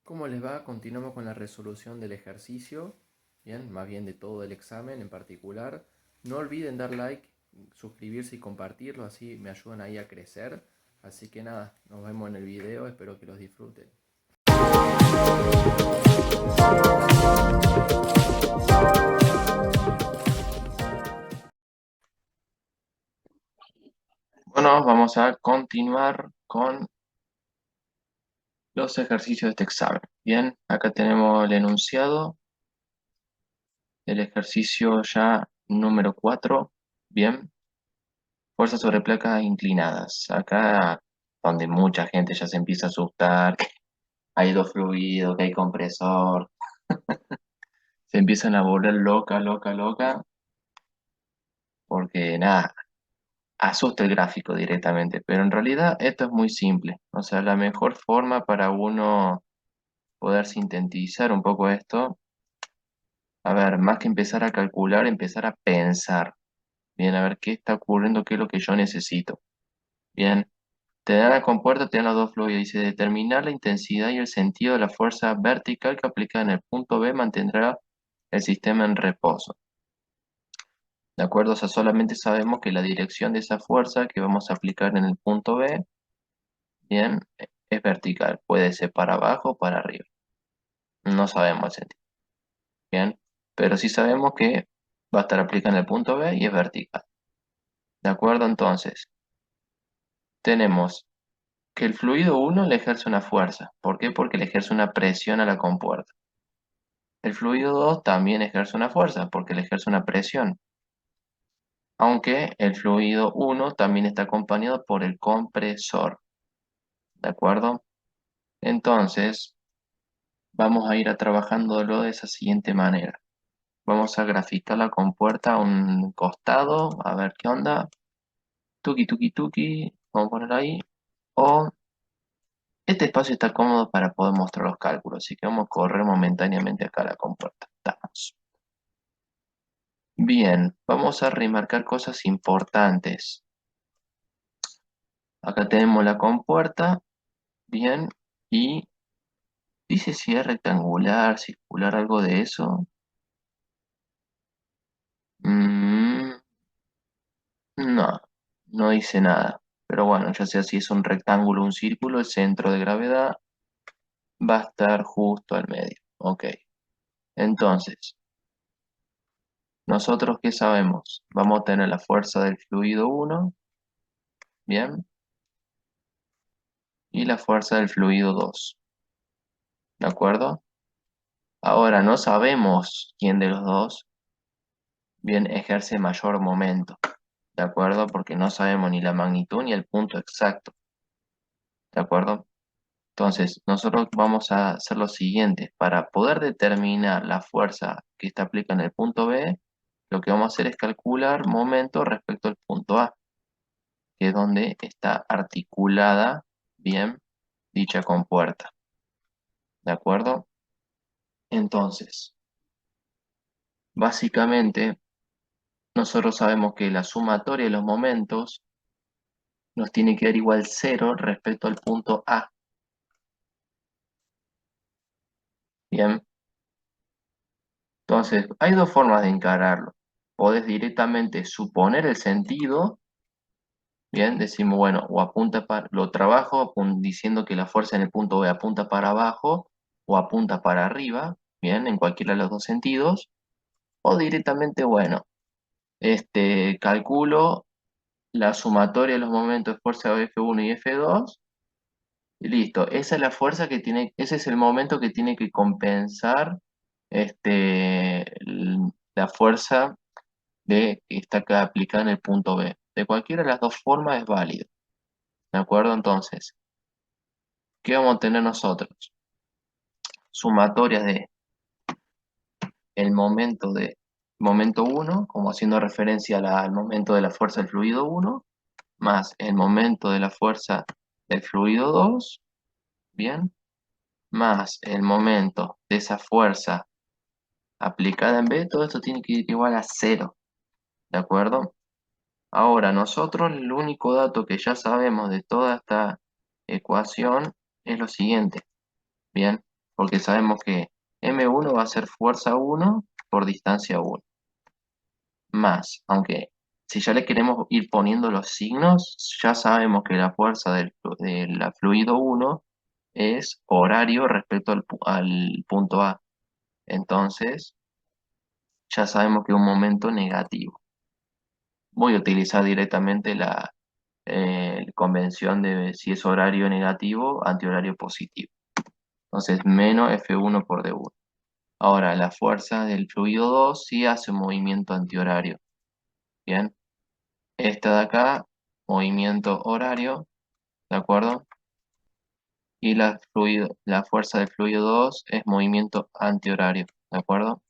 ¿Cómo les va? Continuamos con la resolución del ejercicio, bien, más bien de todo el examen en particular. No olviden dar like, suscribirse y compartirlo, así me ayudan ahí a crecer. Así que nada, nos vemos en el video, espero que los disfruten. Bueno, vamos a continuar con los ejercicios de este examen. Bien, acá tenemos el enunciado del ejercicio ya número 4. Bien, fuerza sobre placas inclinadas. Acá donde mucha gente ya se empieza a asustar, que hay dos fluidos, que hay compresor, se empiezan a volver loca, loca, loca, porque nada, asusta el gráfico directamente. Pero en realidad esto es muy simple. O sea, la mejor forma para uno poder sintetizar un poco esto, a ver, más que empezar a calcular, empezar a pensar. Bien, a ver qué está ocurriendo, qué es lo que yo necesito. Bien. Te dan la compuerta, te dan los dos fluidos. Dice, determinar la intensidad y el sentido de la fuerza vertical que aplica en el punto B mantendrá el sistema en reposo. ¿De acuerdo? O sea, solamente sabemos que la dirección de esa fuerza que vamos a aplicar en el punto B, bien, es vertical. Puede ser para abajo o para arriba. No sabemos el sentido. Bien, pero sí sabemos que va a estar aplicada en el punto B y es vertical. ¿De acuerdo? Entonces, tenemos que el fluido 1 le ejerce una fuerza. ¿Por qué? Porque le ejerce una presión a la compuerta. El fluido 2 también ejerce una fuerza porque le ejerce una presión, aunque el fluido 1 también está acompañado por el compresor, ¿de acuerdo? Entonces, vamos a ir a trabajándolo de esa siguiente manera. Vamos a graficar la compuerta a un costado, a ver qué onda. Tuki, tuki, tuki, vamos a poner ahí. O este espacio está cómodo para poder mostrar los cálculos, así que vamos a correr momentáneamente acá la compuerta. Estamos. Bien, vamos a remarcar cosas importantes. Acá tenemos la compuerta, bien, y dice si es rectangular, circular, algo de eso. Mm, no, no dice nada. Pero bueno, ya sea si es un rectángulo o un círculo, el centro de gravedad va a estar justo al medio. Ok, entonces, ¿nosotros qué sabemos? Vamos a tener la fuerza del fluido 1, bien, y la fuerza del fluido 2, ¿de acuerdo? Ahora, no sabemos quién de los dos bien ejerce mayor momento, ¿de acuerdo? Porque no sabemos ni la magnitud ni el punto exacto, ¿de acuerdo? Entonces, nosotros vamos a hacer lo siguiente. Para poder determinar la fuerza que está aplicada en el punto B, lo que vamos a hacer es calcular momento respecto al punto A, que es donde está articulada bien dicha compuerta, ¿de acuerdo? Entonces, básicamente, nosotros sabemos que la sumatoria de los momentos nos tiene que dar igual cero respecto al punto A. Bien, entonces hay dos formas de encararlo. Podés directamente suponer el sentido, bien, decimos, bueno, o apunta para, lo trabajo diciendo que la fuerza en el punto B apunta para abajo o apunta para arriba, bien, en cualquiera de los dos sentidos, o directamente, bueno, calculo la sumatoria de los momentos de fuerza F1 y F2. Y listo, esa es la fuerza que tiene, ese es el momento que tiene que compensar la fuerza que está acá aplicada en el punto B. De cualquiera de las dos formas es válido. ¿De acuerdo? Entonces, ¿qué vamos a tener nosotros? Sumatorias de el momento 1, como haciendo referencia al momento de la fuerza del fluido 1, más el momento de la fuerza del fluido 2, ¿bien? Más el momento de esa fuerza aplicada en B, todo esto tiene que ir igual a cero, ¿de acuerdo? Ahora, nosotros el único dato que ya sabemos de toda esta ecuación es lo siguiente, ¿bien? porque sabemos que M1 va a ser fuerza 1 por distancia 1, más, aunque si ya le queremos ir poniendo los signos, ya sabemos que la fuerza del fluido 1 es horario respecto al punto A. Entonces, ya sabemos que es un momento negativo. Voy a utilizar directamente la convención de si es horario negativo, antihorario positivo. Entonces, menos F1 por D1. Ahora, la fuerza del fluido 2 sí hace un movimiento antihorario. Bien, esta de acá, movimiento horario, ¿de acuerdo? Y la fuerza del fluido 2 es movimiento antihorario, ¿de acuerdo?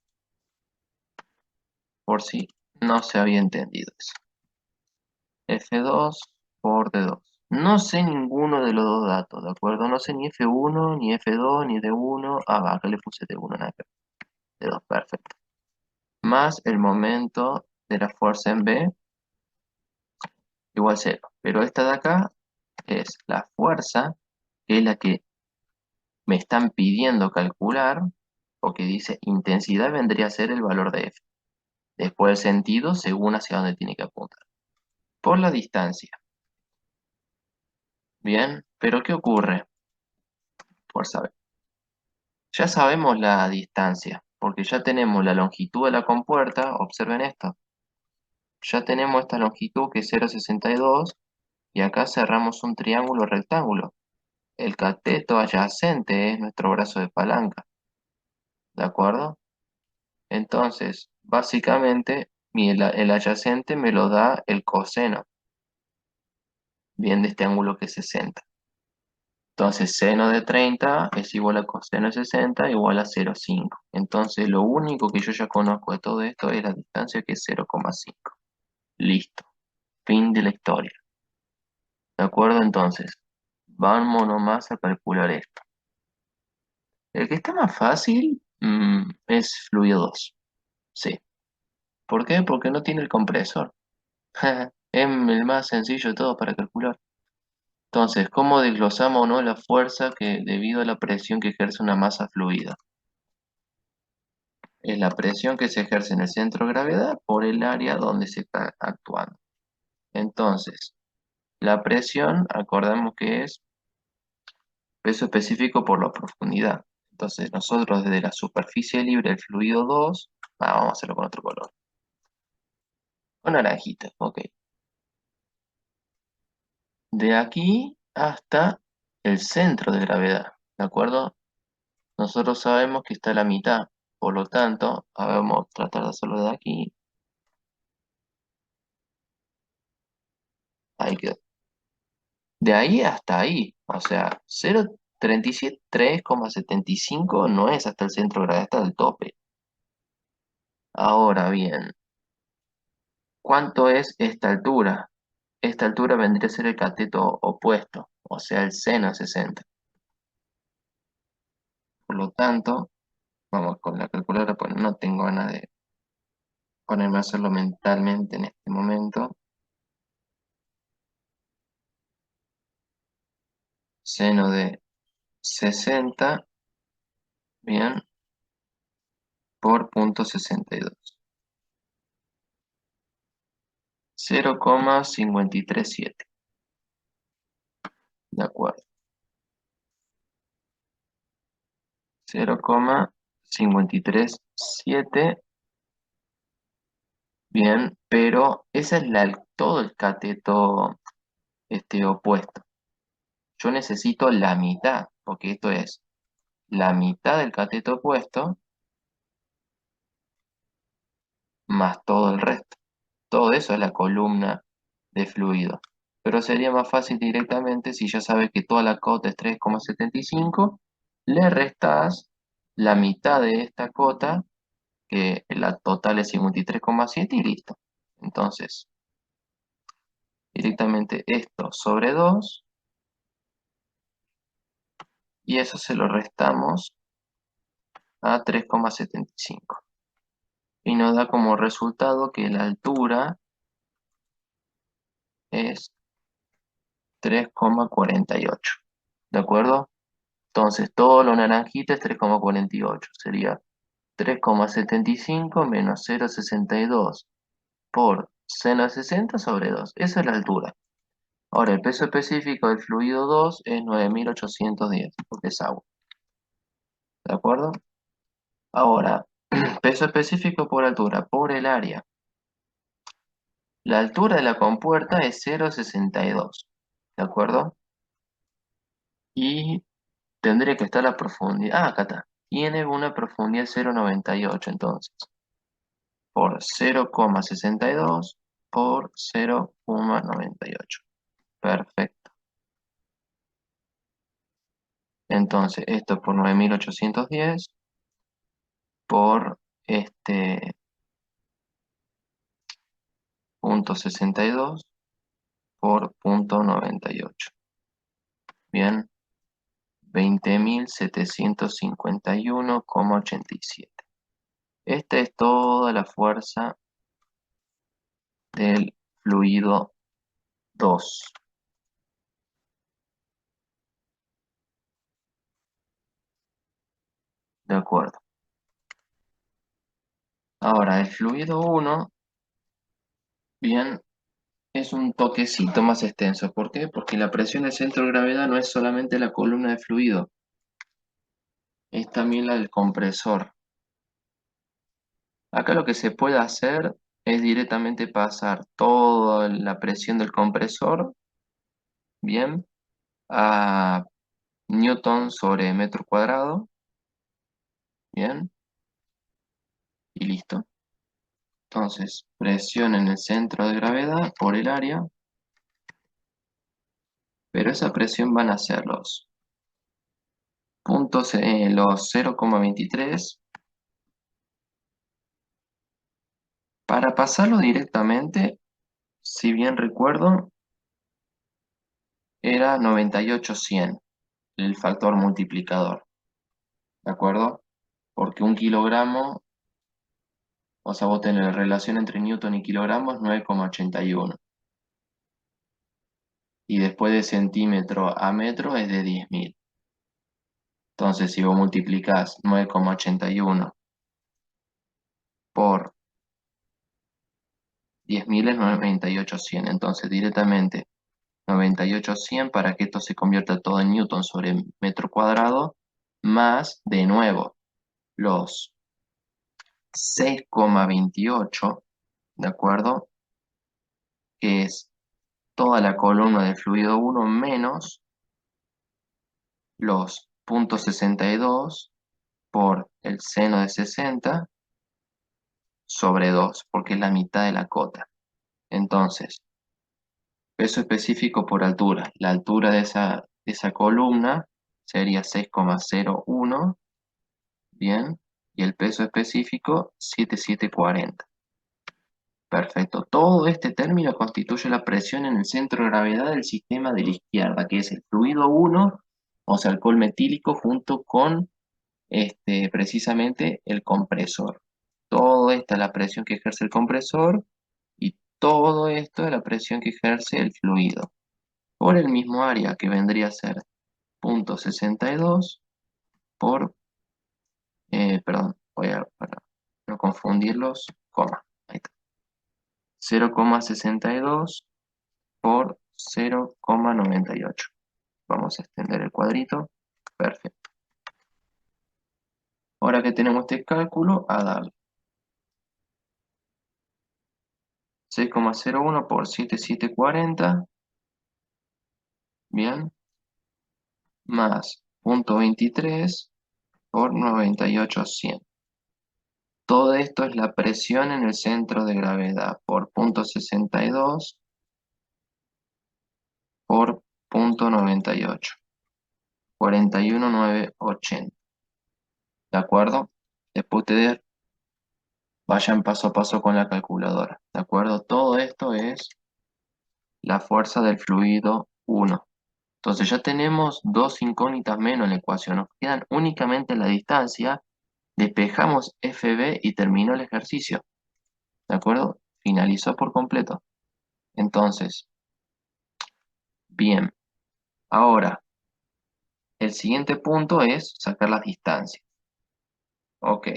Por si no se había entendido eso. F2 por D2. No sé ninguno de los dos datos, ¿de acuerdo? No sé ni F1, ni F2, ni D1. Ah, va, acá le puse D1, nada que ver. D2, perfecto. Más el momento de la fuerza en B igual 0. Pero esta de acá es la fuerza, que es la que me están pidiendo calcular, porque dice intensidad vendría a ser el valor de F. Después el sentido según hacia dónde tiene que apuntar. Por la distancia. Bien, pero ¿qué ocurre? Fuerza B. Ya sabemos la distancia, porque ya tenemos la longitud de la compuerta, observen esto. Ya tenemos esta longitud que es 0,62 y acá cerramos un triángulo rectángulo. El cateto adyacente es nuestro brazo de palanca, ¿de acuerdo? Entonces, básicamente, el adyacente me lo da el coseno, bien, de este ángulo que es 60. Entonces, seno de 30 es igual a coseno de 60 igual a 0,5. Entonces, lo único que yo ya conozco de todo esto es la distancia, que es 0,5. Listo. Fin de la historia. ¿De acuerdo? Entonces, vamos nomás a calcular esto. El que está más fácil es fluido 2. Sí. ¿Por qué? Porque no tiene el compresor. Es el más sencillo de todo para calcular. Entonces, ¿cómo desglosamos o no la fuerza que debido a la presión que ejerce una masa fluida? Es la presión que se ejerce en el centro de gravedad por el área donde se está actuando. Entonces, la presión, acordamos que es peso específico por la profundidad. Entonces, nosotros desde la superficie libre del fluido 2, vamos a hacerlo con otro color. Con naranjita, ok. De aquí hasta el centro de gravedad, ¿de acuerdo? Nosotros sabemos que está a la mitad, por lo tanto, vamos a tratar de hacerlo de aquí. Ahí quedó. De ahí hasta ahí, o sea, 0,375 no es hasta el centro de gravedad, está al tope. Ahora bien, ¿cuánto es esta altura? Esta altura vendría a ser el cateto opuesto, o sea, el seno de 60. Por lo tanto, vamos con la calculadora, pues no tengo ganas de ponerme a hacerlo mentalmente en este momento. Seno de 60, bien, por punto 62. 0,537. De acuerdo. 0,537. Bien, pero esa es todo el cateto opuesto. Yo necesito la mitad, porque esto es la mitad del cateto opuesto más todo el resto. Todo eso es la columna de fluido. Pero sería más fácil directamente si ya sabes que toda la cota es 3,75, le restas la mitad de esta cota, que la total es 53,7 y listo. Entonces, directamente esto sobre 2 y eso se lo restamos a 3,75. Y nos da como resultado que la altura es 3,48. ¿De acuerdo? Entonces, todo lo naranjita es 3,48. Sería 3,75 menos 0,62 por seno de 60 sobre 2. Esa es la altura. Ahora, el peso específico del fluido 2 es 9.810, porque es agua. ¿De acuerdo? Ahora, peso específico por altura, por el área. La altura de la compuerta es 0,62. ¿De acuerdo? Y tendría que estar la profundidad. Ah, acá está. Tiene una profundidad de 0,98 entonces. Por 0,62 por 0,98. Perfecto. Entonces, esto por 9.810 por punto 62 por punto 98. Bien, 20.751,87. Esta es toda la fuerza del fluido 2. De acuerdo. Ahora, el fluido 1, bien, es un toquecito más extenso. ¿Por qué? Porque la presión del centro de gravedad no es solamente la columna de fluido, es también la del compresor. Acá lo que se puede hacer es directamente pasar toda la presión del compresor, bien, a newton sobre metro cuadrado, bien, y listo. Entonces, presión en el centro de gravedad por el área, pero esa presión van a ser los puntos, los 0,23. Para pasarlo directamente, si bien recuerdo, era 98,100 el factor multiplicador, ¿de acuerdo? Porque un kilogramo, o sea, vos tenés la relación entre newton y kilogramos 9,81. Y después de centímetro a metro es de 10.000. Entonces, si vos multiplicás 9,81 por 10.000 es 98,100. Entonces, directamente 98,100 para que esto se convierta todo en newton sobre metro cuadrado, más, de nuevo, los 6,28, ¿de acuerdo? Que es toda la columna del fluido 1 menos los puntos 62 por el seno de 60 sobre 2, porque es la mitad de la cota. Entonces, peso específico por altura. La altura de esa columna sería 6,01, bien, y el peso específico 7,740. Perfecto. Todo este término constituye la presión en el centro de gravedad del sistema de la izquierda, que es el fluido 1, o sea, alcohol metílico, junto con precisamente el compresor. Todo esta es la presión que ejerce el compresor y todo esto es la presión que ejerce el fluido por el mismo área, que vendría a ser punto 62 por, perdón, voy a, para no confundirlos, coma, ahí está, 0,62 por 0,98. Vamos a extender el cuadrito. Perfecto. Ahora que tenemos este cálculo, a darle 6,01 por 7,740, bien, más 0,23 por 98,100. Todo esto es la presión en el centro de gravedad por 0,62 por 0,98. 41,980. ¿De acuerdo? Después ustedes vayan paso a paso con la calculadora. ¿De acuerdo? Todo esto es la fuerza del fluido 1. Entonces ya tenemos dos incógnitas menos en la ecuación. Nos quedan únicamente la distancia. Despejamos FB y terminó el ejercicio. ¿De acuerdo? Finalizó por completo. Entonces, bien. Ahora, El siguiente punto es sacar las distancias. Ok,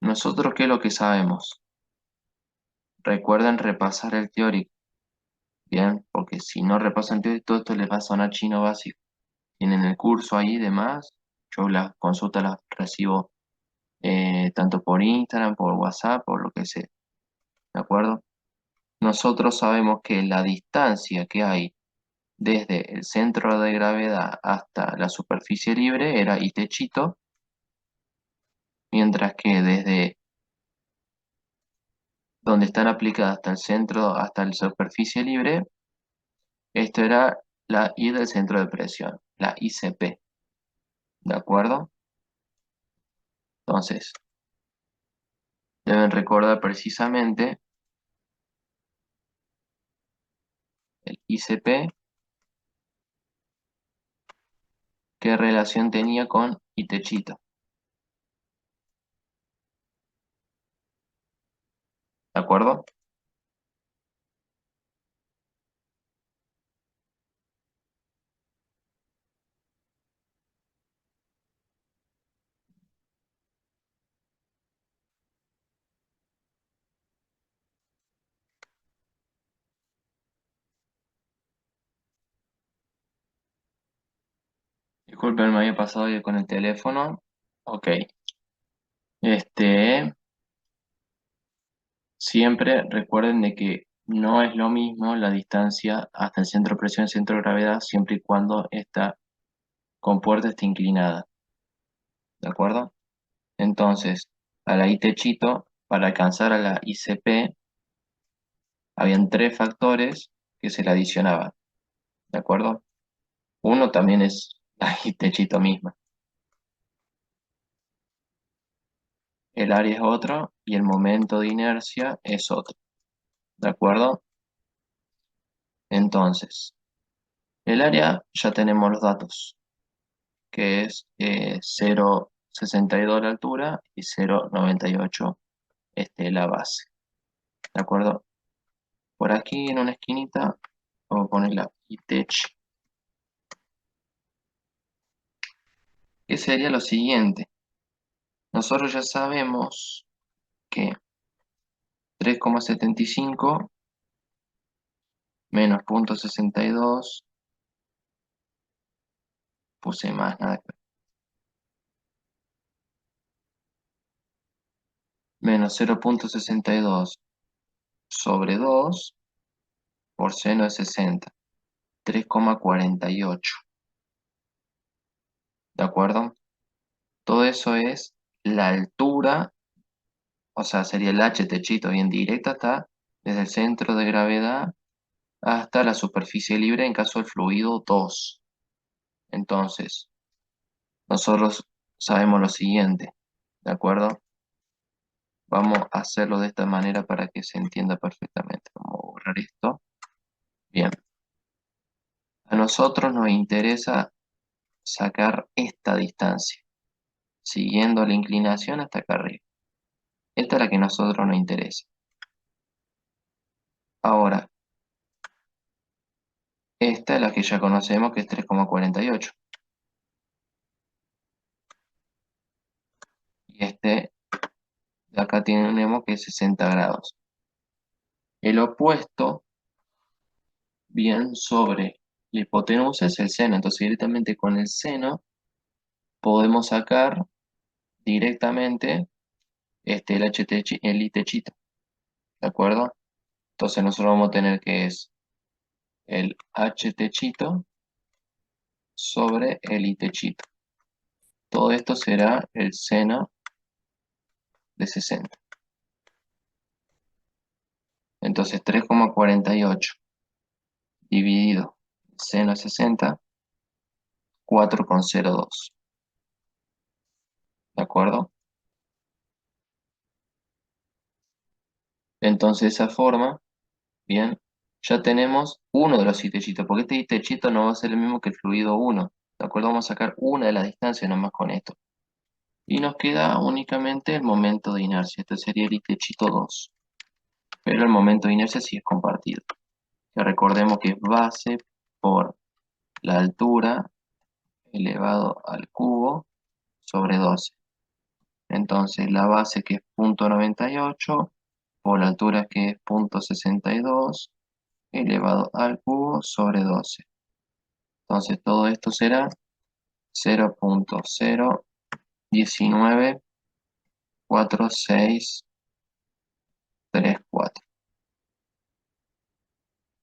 nosotros ¿qué es lo que sabemos? Recuerden repasar el teórico, ¿bien? Porque si no repasan el teórico, todo esto les va a sonar chino básico. Tienen el curso ahí y demás. Yo las consultas las recibo tanto por Instagram, por WhatsApp, por lo que sea, ¿de acuerdo? Nosotros sabemos que la distancia que hay desde el centro de gravedad hasta la superficie libre era I techito, mientras que desde donde están aplicadas hasta el centro, hasta la superficie libre, esto era la I del centro de presión, la ICP, ¿de acuerdo? Entonces, deben recordar precisamente el ICP, qué relación tenía con I techito, ¿de acuerdo? Disculpen, me había pasado yo con el teléfono. Ok, este, siempre recuerden de que no es lo mismo la distancia hasta el centro de presión y centro de gravedad siempre y cuando esta compuerta esté inclinada, ¿de acuerdo? Entonces, a la I techito, para alcanzar a la ICP, habían tres factores que se le adicionaban, ¿de acuerdo? Uno también es la I techito misma, el área es otro y el momento de inercia es otro, ¿de acuerdo? Entonces, el área ya tenemos los datos, que es 0,62 la altura y 0,98 la base, ¿de acuerdo? Por aquí en una esquinita vamos a poner la ITech, que sería lo siguiente. Nosotros ya sabemos que 3,75 menos 0,62, puse más, nada que ver, menos 0,62 sobre 2 por seno de 60, 3,48, ¿de acuerdo? Todo eso es la altura, o sea, sería el H techito bien directa hasta desde el centro de gravedad hasta la superficie libre en caso del fluido 2. Entonces, nosotros sabemos lo siguiente, ¿de acuerdo? Vamos a hacerlo de esta manera para que se entienda perfectamente. Vamos a borrar esto. Bien, a nosotros nos interesa sacar esta distancia, siguiendo la inclinación hasta acá arriba. Esta es la que a nosotros nos interesa. Ahora, esta es la que ya conocemos, que es 3,48. Y este de acá tenemos que es 60 grados. El opuesto, bien, sobre la hipotenusa es el seno. Entonces, directamente con el seno podemos sacar directamente el el I techito, ¿de acuerdo? Entonces, nosotros vamos a tener que es el H techito sobre el I techito. Todo esto será el seno de 60. Entonces, 3,48 dividido seno de 60, 4,02. ¿De acuerdo? Entonces, de esa forma, bien, ya tenemos uno de los itechitos, porque este itechito no va a ser el mismo que el fluido uno. ¿De acuerdo? Vamos a sacar una de las distancias nomás con esto. Y nos queda únicamente el momento de inercia. Este sería el itechito 2. Pero el momento de inercia sí es compartido. Que recordemos que es base por la altura elevado al cubo sobre 12. Entonces la base que es 0,98 por la altura que es 0,62 elevado al cubo sobre 12. Entonces todo esto será 0,0194634.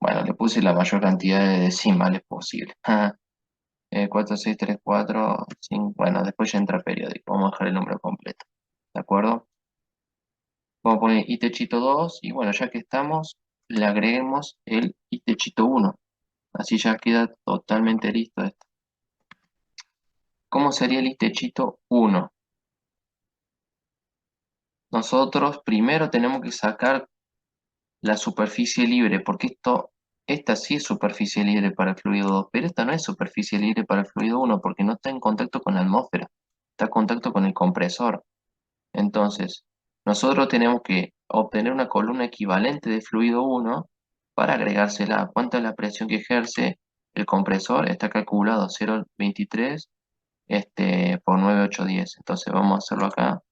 Bueno, le puse la mayor cantidad de decimales posible. 4634, bueno, después ya entra periódico. Vamos a dejar el número completo. ¿De acuerdo? Vamos a poner itechito 2 y bueno, ya que estamos, le agreguemos el itechito 1. Así ya queda totalmente listo esto. ¿Cómo sería el itechito 1? Nosotros primero tenemos que sacar la superficie libre, porque esta sí es superficie libre para el fluido 2, pero esta no es superficie libre para el fluido 1 porque no está en contacto con la atmósfera, está en contacto con el compresor. Entonces, nosotros tenemos que obtener una columna equivalente de fluido 1 para agregársela. ¿Cuánta es la presión que ejerce el compresor? Está calculado 0,23 por 9,810. Entonces vamos a hacerlo acá.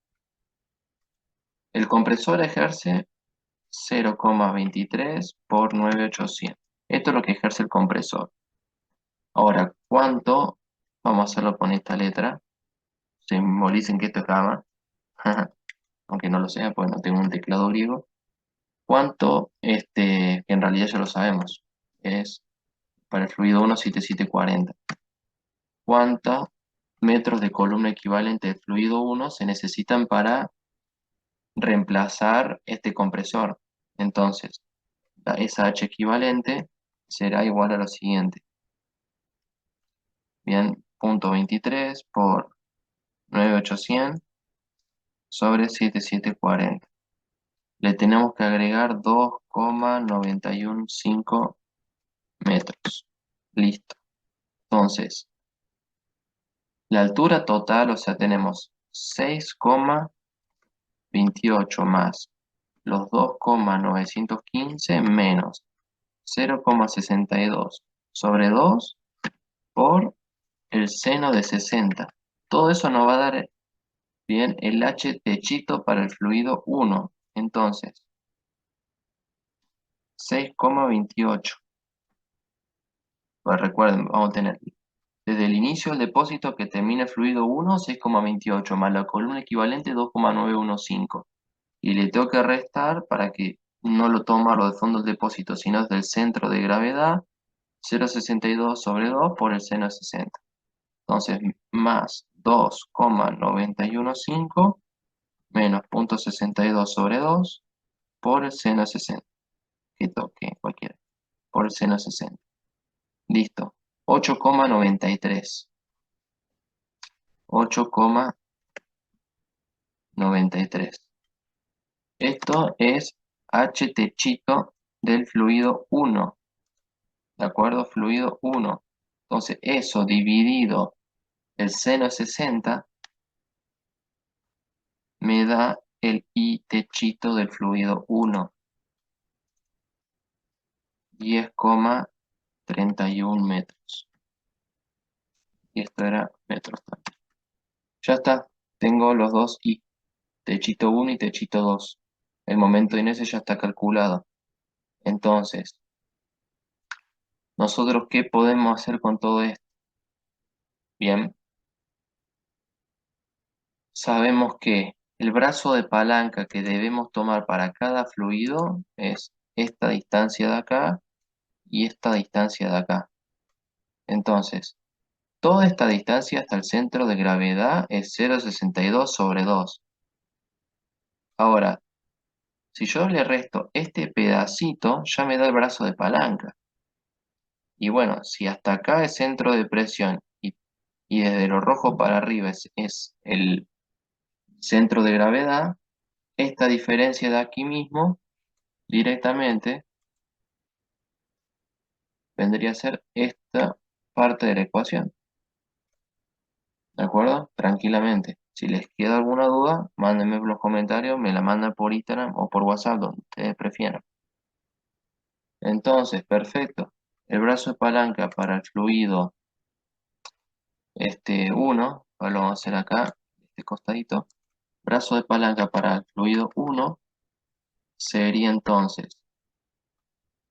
El compresor ejerce 0,23 por 9,800. Esto es lo que ejerce el compresor. Ahora, ¿cuánto? Vamos a hacerlo con esta letra. Simbolicen que esto es gamma, aunque no lo sea, pues no tengo un teclado griego. ¿Cuánto? Que en realidad ya lo sabemos. Es para el fluido 1, 7740. ¿Cuántos metros de columna equivalente de fluido 1 se necesitan para reemplazar este compresor? Entonces, esa H equivalente será igual a lo siguiente. Bien, 0,23 por 9,800 sobre 7740. Le tenemos que agregar 2,915 metros. Listo. Entonces, la altura total, o sea, tenemos 6,28 más los 2,915 menos 0,62 sobre 2 por el seno de 60. Todo eso nos va a dar bien el H techito para el fluido 1. Entonces, 6,28. Pues recuerden, vamos a tener desde el inicio del depósito que termina el fluido 1, 6,28 más la columna equivalente 2,915. Y le tengo que restar para que no lo toma lo de fondo del depósito, sino desde el centro de gravedad 0,62 sobre 2 por el seno de 60. Entonces, más 2,915 menos 0,62 sobre 2 por el seno de 60. Que toque cualquiera. Por el seno de 60. Listo. 8,93. 8,93. Esto es H techito del fluido 1. ¿De acuerdo? Fluido 1. Entonces, eso dividido el seno de 60 me da el I techito del fluido 1. 10,31 metros. Y esto era metros también. Ya está. Tengo los dos I. Techito 1 y techito 2. El momento de inercia ya está calculado. Entonces, ¿nosotros qué podemos hacer con todo esto? Bien, sabemos que el brazo de palanca que debemos tomar para cada fluido es esta distancia de acá y esta distancia de acá. Entonces, toda esta distancia hasta el centro de gravedad es 0,62 sobre 2. Ahora, si yo le resto este pedacito, ya me da el brazo de palanca. Y bueno, si hasta acá es centro de presión y desde lo rojo para arriba es el centro de gravedad, esta diferencia de aquí mismo directamente vendría a ser esta parte de la ecuación. ¿De acuerdo? Tranquilamente. Si les queda alguna duda, mándenme por los comentarios, me la mandan por Instagram o por WhatsApp, donde ustedes prefieran. Entonces, perfecto. El brazo de palanca para el fluido 1, lo vamos a hacer acá, este costadito. Brazo de palanca para el fluido 1 sería entonces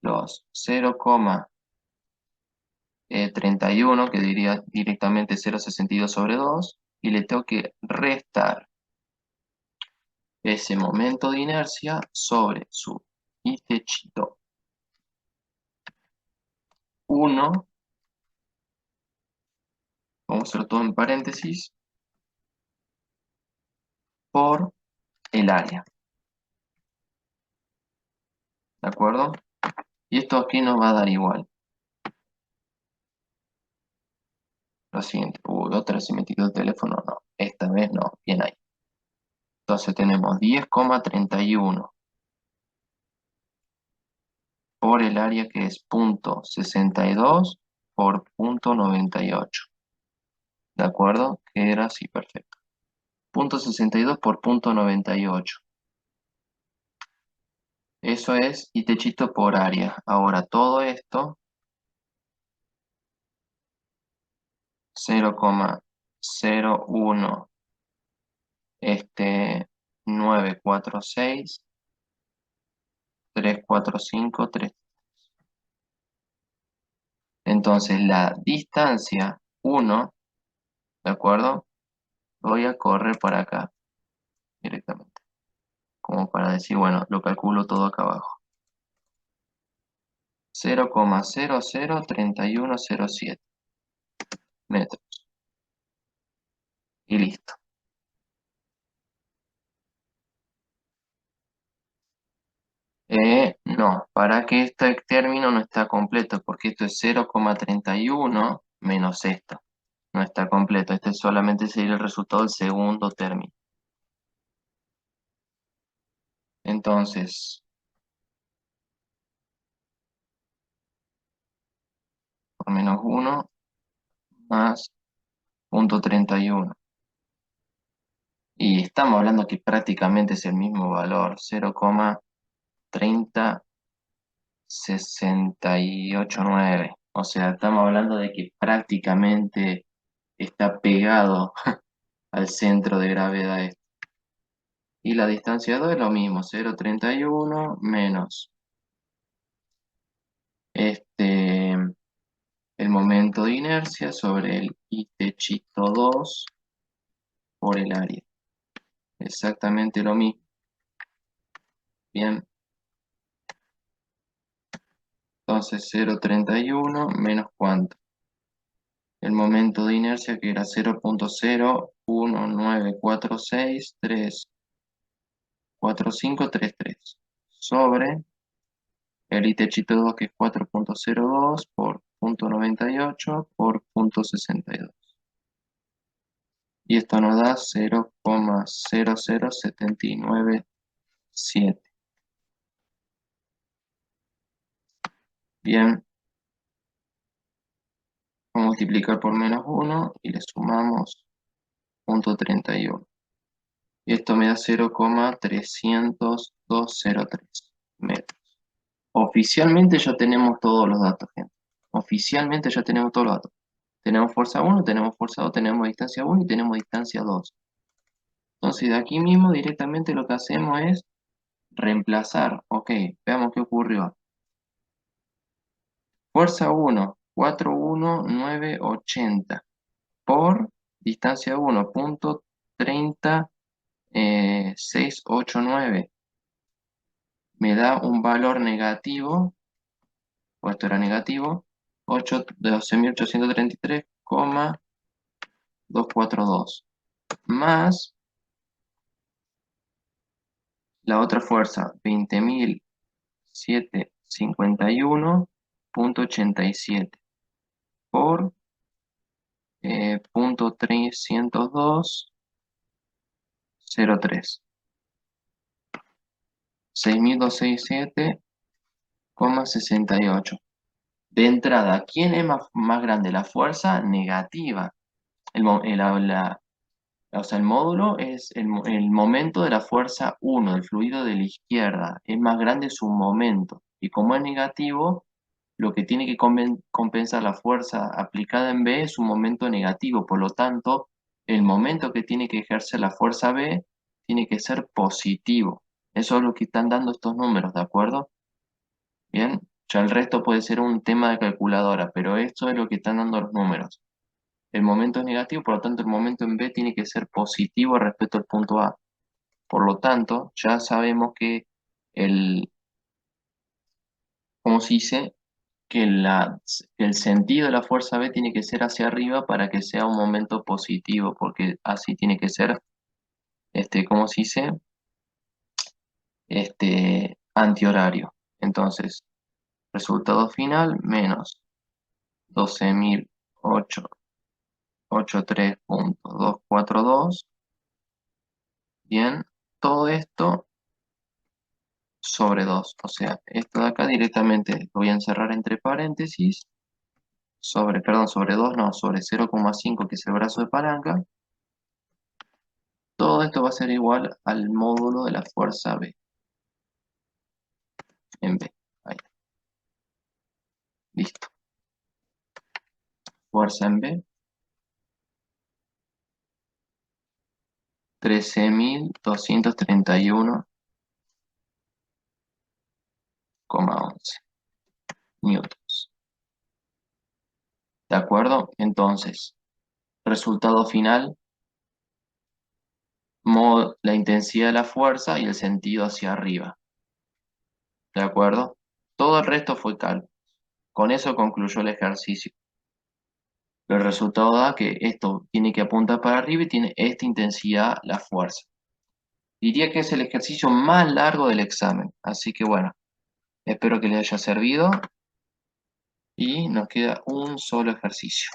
los 0,31, que diría directamente 0,62 sobre 2, y le tengo que restar ese momento de inercia sobre su y techito 1, vamos a hacerlo todo en paréntesis, por el área, ¿de acuerdo? Y esto aquí nos va a dar igual. Lo siguiente, otra vez se me tiró el teléfono, no, esta vez no, bien ahí. Entonces tenemos 10,31 por el área, que es 0,62 por 0,98. ¿De acuerdo? Que era así, perfecto. 0,62 por 0,98. Eso es y techito por área. Ahora todo esto, 0,01, 946, 345, 3. Entonces la distancia 1, ¿de acuerdo? Voy a correr para acá directamente, como para decir, bueno, lo calculo todo acá abajo. 0,003107 metros. Y listo. No, para que este término no está completo, porque esto es 0,31 menos esto. No está completo. Este solamente sería el resultado del segundo término. Entonces, por menos 1 más 0,31. Y estamos hablando que prácticamente es el mismo valor, 0,30689. O sea, estamos hablando de que prácticamente está pegado al centro de gravedad este. Y la distancia 2 es lo mismo, 0,31 menos este, el momento de inercia sobre el I techito 2 por el área. Exactamente lo mismo. Bien, entonces 0,31 menos ¿cuánto? El momento de inercia, que era 0,019463453 sobre el I techito 2, que es 4,02 por 0,98 por 0,62. Y esto nos da 0,00797. Bien, vamos a multiplicar por menos 1 y le sumamos 0,31. Y esto me da 0,30203 metros. Oficialmente ya tenemos todos los datos, gente. Oficialmente ya tenemos todos los datos. Tenemos fuerza 1, tenemos fuerza 2, tenemos distancia 1 y tenemos distancia 2. Entonces de aquí mismo directamente lo que hacemos es reemplazar. Ok, veamos qué ocurrió. Fuerza 1, 41980 por distancia 1, 0,30689. Me da un valor negativo, o esto era negativo, 12.833,242, más la otra fuerza, 20.751,87 por 0,30203. 6.267,68. De entrada, ¿quién es más grande? La fuerza negativa. O sea, el módulo es el momento de la fuerza 1 del fluido de la izquierda. Es más grande su momento. Y como es negativo, lo que tiene que compensar la fuerza aplicada en B es un momento negativo, por lo tanto, el momento que tiene que ejercer la fuerza B tiene que ser positivo. Eso es lo que están dando estos números, ¿de acuerdo? Bien, ya el resto puede ser un tema de calculadora, pero esto es lo que están dando los números. El momento es negativo, por lo tanto el momento en B tiene que ser positivo respecto al punto A. Por lo tanto, ya sabemos que el, ¿cómo se dice? Que el sentido de la fuerza B tiene que ser hacia arriba para que sea un momento positivo, porque así tiene que ser, ¿cómo se dice? Antihorario. Entonces, resultado final menos 12.883.242. Bien, todo esto sobre 2. O sea, esto de acá directamente lo voy a encerrar entre paréntesis, perdón, sobre 2 no, sobre 0,5 que es el brazo de palanca. Todo esto va a ser igual al módulo de la fuerza B en B. Ahí, listo. Fuerza en B, 13.231,11 newtons. ¿De acuerdo? Entonces, resultado final, la intensidad de la fuerza y el sentido hacia arriba. ¿De acuerdo? Todo el resto fue cálculo. Con eso concluyó el ejercicio. El resultado da que esto tiene que apuntar para arriba y tiene esta intensidad, la fuerza. Diría que es el ejercicio más largo del examen. Así que bueno, espero que les haya servido y nos queda un solo ejercicio.